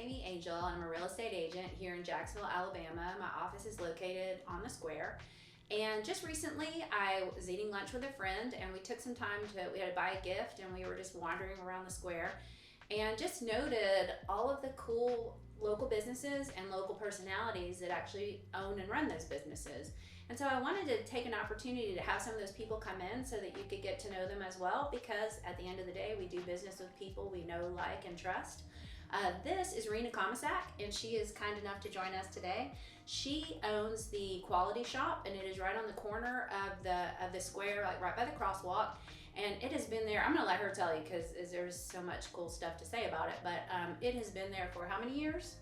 Amy Angel, and I'm a real estate agent here in Jacksonville, Alabama. My office is located on the square. And just recently, I was eating lunch with a friend, and we took some time we had to buy a gift, and we were just wandering around the square and just noted all of the cool local businesses and local personalities that actually own and run those businesses. And so I wanted to take an opportunity to have some of those people come in so that you could get to know them as well, because at the end of the day, we do business with people we know, like, and trust. This is Rena Komisak, and she is kind enough to join us today. She owns the Quality Shop, and it is right on the corner of the square, like right by the crosswalk. And it has been there, I'm gonna let her tell you because there's so much cool stuff to say about it, but it has been there for how many years?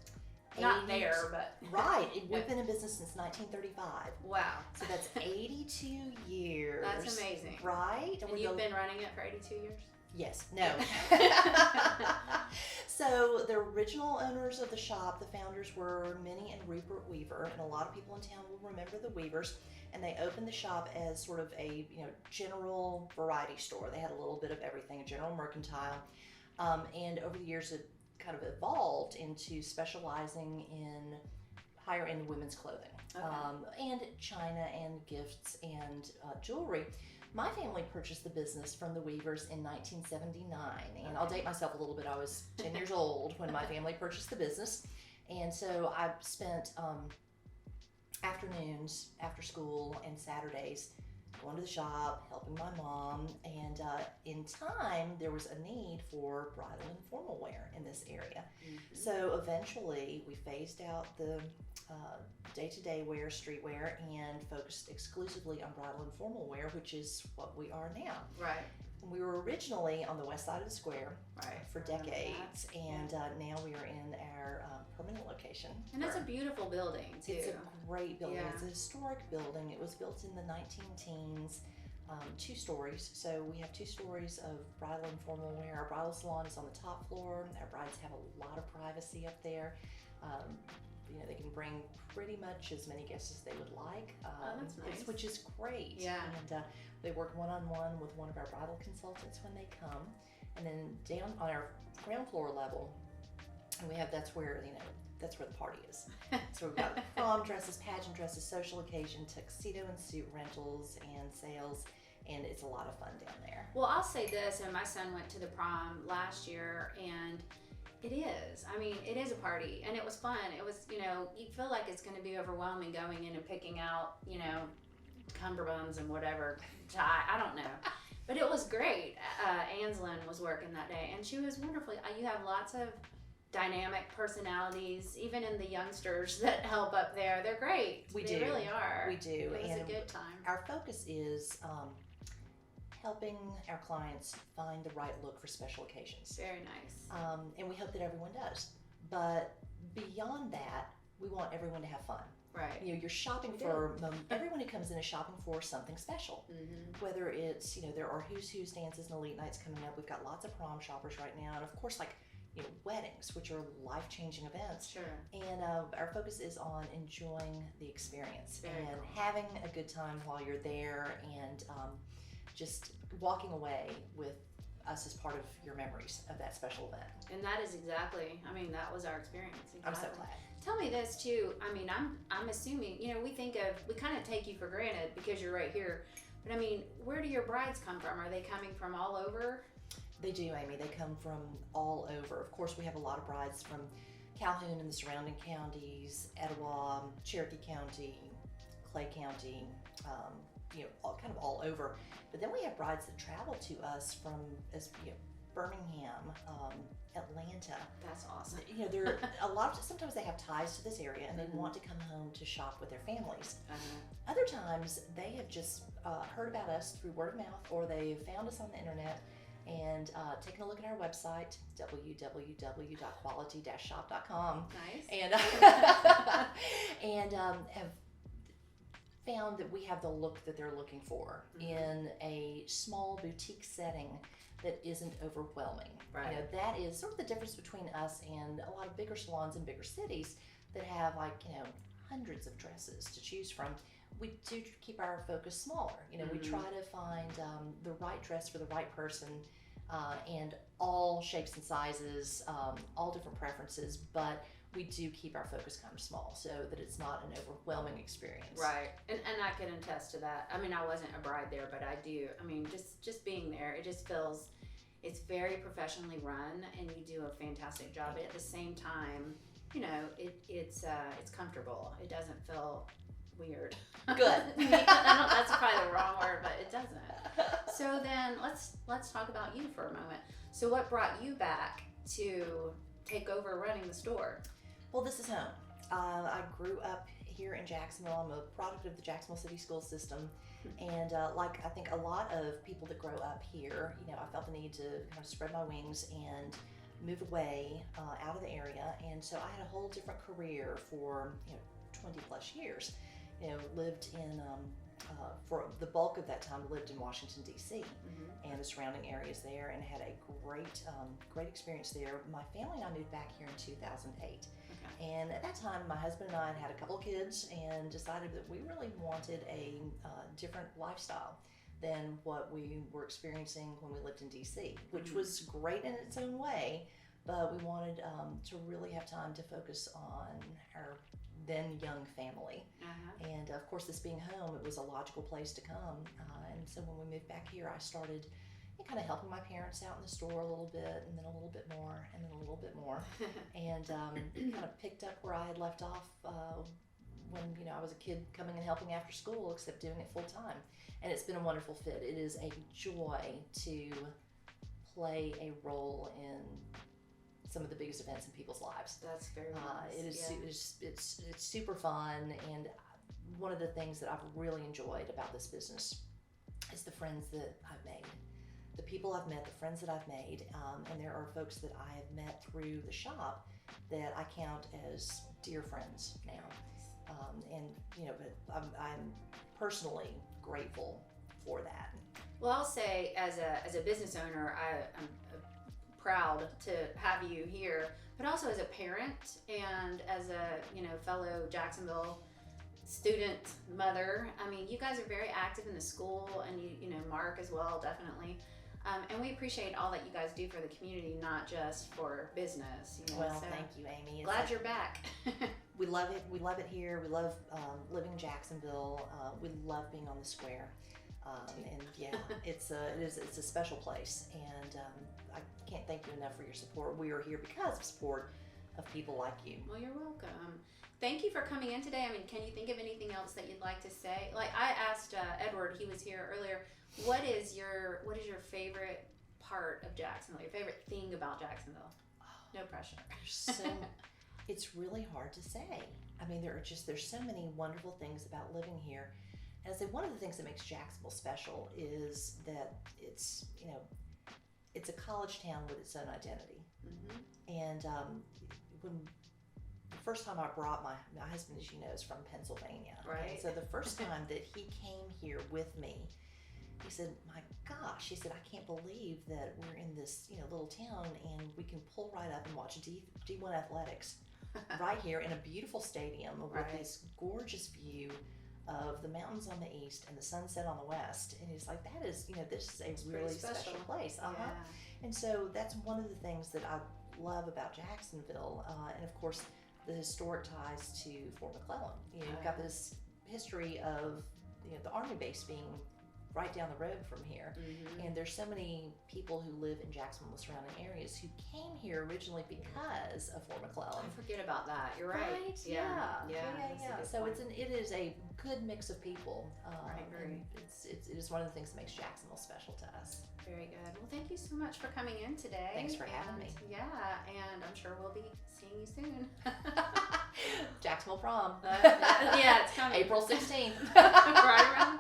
Not there, but... Right, we've been in business since 1935. Wow. So that's 82 years. That's amazing. Right? And you've been running it for 82 years? Yes, no. So the original owners of the shop, the founders, were Minnie and Rupert Weaver, and a lot of people in town will remember the Weavers. And they opened the shop as sort of a general variety store. They had a little bit of everything, a general mercantile, and over the years it kind of evolved into specializing in higher end women's clothing, and china and gifts and jewelry. My family purchased the business from the Weavers in 1979, and I'll date myself a little bit. I was 10 years old when my family purchased the business, and so I spent afternoons after school and Saturdays going to the shop, helping my mom, and in time there was a need for bridal and formal wear in this area. So eventually we phased out the day-to-day wear, streetwear, and focused exclusively on bridal and formal wear, which is what we are now. Right. We were originally on the west side of the square for decades, and now we are in our permanent location. And it's a beautiful building, too. It's a great building. Yeah. It's a historic building. It was built in the 19-teens, 2 stories. So we have 2 stories of bridal and formal wear. Our bridal salon is on the top floor. Our brides have a lot of privacy up there. They can bring pretty much as many guests as they would like, that's nice. which is great. Yeah. And they work one-on-one with one of our bridal consultants when they come. And then down on our ground floor level, that's where the party is. So we've got prom dresses, pageant dresses, social occasion, tuxedo and suit rentals and sales, and it's a lot of fun down there. Well, I'll say this, and my son went to the prom last year, and it is. I mean, it is a party, and it was fun. It was, you feel like it's going to be overwhelming going in and picking out, cummerbunds and whatever tie. I don't know. But it was great. Anslyn was working that day, and she was wonderful. You have lots of dynamic personalities, even in the youngsters that help up there. They're great. They really are. We do. It was a good time. Our focus is helping our clients find the right look for special occasions. Very nice. And we hope that everyone does. But beyond that, we want everyone to have fun. Right. You're shopping for, everyone who comes in is shopping for something special. Mm-hmm. Whether it's, there are Who's Who's dances and elite nights coming up. We've got lots of prom shoppers right now. And of course, weddings, which are life-changing events. Sure. And our focus is on enjoying the experience and having a good time while you're there, and just walking away with us as part of your memories of that special event. And that is that was our experience. Exactly. I'm so glad. Tell me this too. I'm assuming, we kind of take you for granted because you're right here. But where do your brides come from? Are they coming from all over? They do, Amy. They come from all over. Of course, we have a lot of brides from Calhoun and the surrounding counties, Etowah, Cherokee County, Clay County, all over. But then we have brides that travel to us from Birmingham, Atlanta. That's awesome. There are a lot of, sometimes they have ties to this area and they want to come home to shop with their families. Other times they have just heard about us through word of mouth, or they found us on the internet and taken a look at our website, www.quality-shop.com. Nice. And have found that we have the look that they're looking for in a small boutique setting that isn't overwhelming. Right. That is sort of the difference between us and a lot of bigger salons in bigger cities that have hundreds of dresses to choose from. We do keep our focus smaller. We try to find the right dress for the right person and all shapes and sizes, all different preferences, but we do keep our focus kind of small so that it's not an overwhelming experience. Right. And I can attest to that. I mean, I wasn't a bride there, but I do. I mean, just being there, it just feels, it's very professionally run, and you do a fantastic job. But at the same time, you know, it's comfortable. It doesn't feel weird. Good. That's probably the wrong word, but it doesn't. So then let's talk about you for a moment. So what brought you back to take over running the store? Well, this is home. I grew up here in Jacksonville. I'm a product of the Jacksonville City School System. And like I think a lot of people that grow up here, you know, I felt the need to kind of spread my wings and move away out of the area. And so I had a whole different career for, you know, 20 plus years. You know, lived in, for the bulk of that time, lived in Washington, D.C. And the surrounding areas there, and had a great experience there. My family and I moved back here in 2008. And at that time, my husband and I had a couple of kids and decided that we really wanted a different lifestyle than what we were experiencing when we lived in DC, which was great in its own way, but we wanted to really have time to focus on our then young family. And of course, this being home, it was a logical place to come. And so when we moved back here, I started kind of helping my parents out in the store a little bit, and then a little bit more, and then a little bit more, and kind of picked up where I had left off when, you know, I was a kid coming and helping after school, except doing it full time. And it's been a wonderful fit. It is a joy to play a role in some of the biggest events in people's lives. That's very nice. It is it's super fun, and one of the things that I've really enjoyed about this business is the friends that I've made. The people I've met, the friends that I've made, and there are folks that I have met through the shop that I count as dear friends now. And, you know, but I'm personally grateful for that. Well, I'll say as a business owner, I'm proud to have you here, but also as a parent and as a, you know, fellow Jacksonville student mother. I mean, you guys are very active in the school, and you know, Mark as well, definitely. And we appreciate all that you guys do for the community, not just for business. You know? Well, so thank you, Amy. Glad you're back. We love it. We love it here. We love living in Jacksonville. We love being on the square. And yeah, it's a special place. And I can't thank you enough for your support. We are here because of support of people like you. Well, you're welcome. Thank you for coming in today. I mean, can you think of anything else that you'd like to say? Like I asked Edward, he was here earlier. What is your favorite part of Jacksonville? Your favorite thing about Jacksonville? No pressure. It's really hard to say. I mean, there's so many wonderful things about living here. And I say one of the things that makes Jacksonville special is that it's, you know, it's a college town with its own identity. And when the first time I brought my husband, as you know, is from Pennsylvania. Right. And so the first time that he came here with me, he said, "My gosh," he said, "I can't believe that we're in this, you know, little town and we can pull right up and watch D1 athletics right here in a beautiful stadium with this gorgeous view of the mountains on the east and the sunset on the west." And he's like, "That is, you know, this is a really special place." Yeah. And so that's one of the things that I love about Jacksonville, and of course the historic ties to Fort McClellan. You know, you've got this history of, you know, the Army base being right down the road from here. And there's so many people who live in Jacksonville and surrounding areas who came here originally because of Fort McClellan. I forget about that. You're right. Yeah. That's a So good it is a good mix of people. Right. It is one of the things that makes Jacksonville special to us. Very good. Well, thank you so much for coming in today. Thanks for having me. Yeah, and I'm sure we'll be seeing you soon. Jacksonville prom. Yeah, it's coming. April 16th. Right around